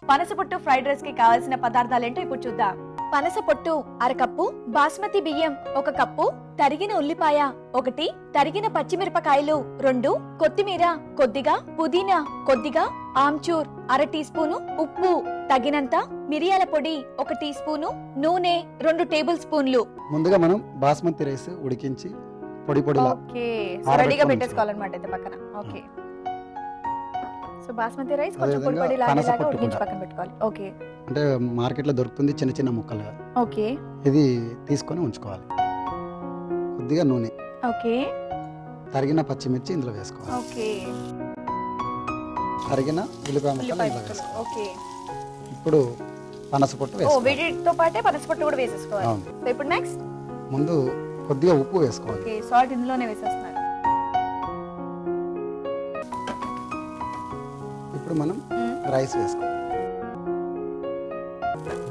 పనస పొట్టు fried rice కి కావాల్సిన పదార్థాలు ఏంటో ఇప్పుడు చూద్దాం. పనస పొట్టు అరకప్పు, బాస్మతి బియ్యం 1 కప్పు, తరిగిన ఉల్లిపాయ 1, తరిగిన పచ్చిమిరపకాయలు 2, కొత్తిమీర కొద్దిగా, పుదీనా కొద్దిగా, ఆమ్చూర్ 1/2 టీ స్పూను, ఉప్పు తగినంత, మిరియాల పొడి 1 టీ స్పూను, నూనె 2 టేబుల్ స్పూన్లు. ముందుగా మనం బాస్మతి రైస్ ఉడికించి పొడి పొడిలా రెడీగా పెట్టేసుకోవాలన్నమాట అయితే పక్కన. ఓకే, సో బాస్మతి రైస్ కొంచెం పొడి పొడిలా ఉడికించి పక్కన పెట్టుకోవాలి. ఓకే, అంటే మార్కెట్ లో దొరుకుతుంది చిన్న చిన్న ముక్కలుగా. ఓకే, ఇది తీసుకొని ఉంచుకోవాలి. కొద్దిగా నూనె, ఓకే, తరిగిన పచ్చిమిర్చి ఇందులో వేసుకోవాలి. ఓకే, తరిగిన ఉల్లిపాయ ముక్కలు ఇందులో వేసుకోవాలి. ఓకే, ఇప్పుడు పనస పొట్టు వేసుకోవాలి. వీటితో పాటే పనస పొట్టు కూడా వేసేసుకోవాలి. సో ఇప్పుడు నెక్స్ట్ ముందు కొద్దిగా ఉప్పు వేసుకోవాలి. ఓకే, సాల్ట్ ఇందులోనే వేసేస్తున్నారు. ఇప్పుడు మనం రైస్ వేసుకోవాలి.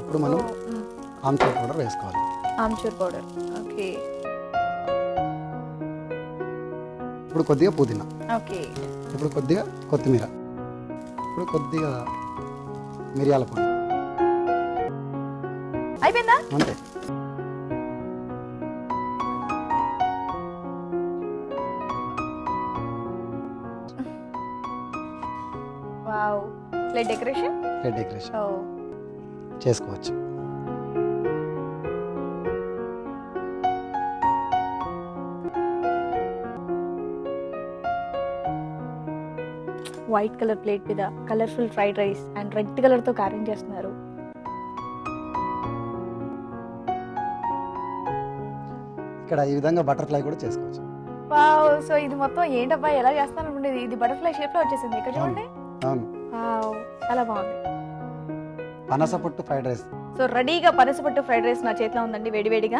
ఇప్పుడు మనం ఆమ్చూర్ పౌడర్ వేసుకోవాలి. Amchur powder, okay. ఇప్పుడు కొద్దిగా పుదీనా, ఓకే. ఇప్పుడు కొద్దిగా కొత్తిమీర, ఇప్పుడు కొద్దిగా మిరియాల పొడి. అయిపోయిందా? అంతే. వావ్, ప్లేట్ డెకరేషన్ చేసుకోవచ్చు. వైట్ కలర్ ప్లేట్ మీద colourful fried rice and red colour తో అరేంజ్ చేస్తున్నారు. ఇక్కడ ఈ విధంగా బటర్ఫ్లై కూడా చేసుకోవచ్చు. వావ్, సో ఇది మొత్తం ఏంటబ్బా ఎలా చేస్తాను అనుకుంటేది, ఇది బటర్ఫ్లై షేప్ లో వచ్చేసింది. ఇక్కడ చూడండి. అవును, వావ్, చాలా బాగుంది. పనస పొట్టు ఫ్రైడ్ రైస్. సో రెడీగా పనస పొట్టు ఫ్రైడ్ రైస్ నా చేతిలో ఉందండి, వేడివేడిగా.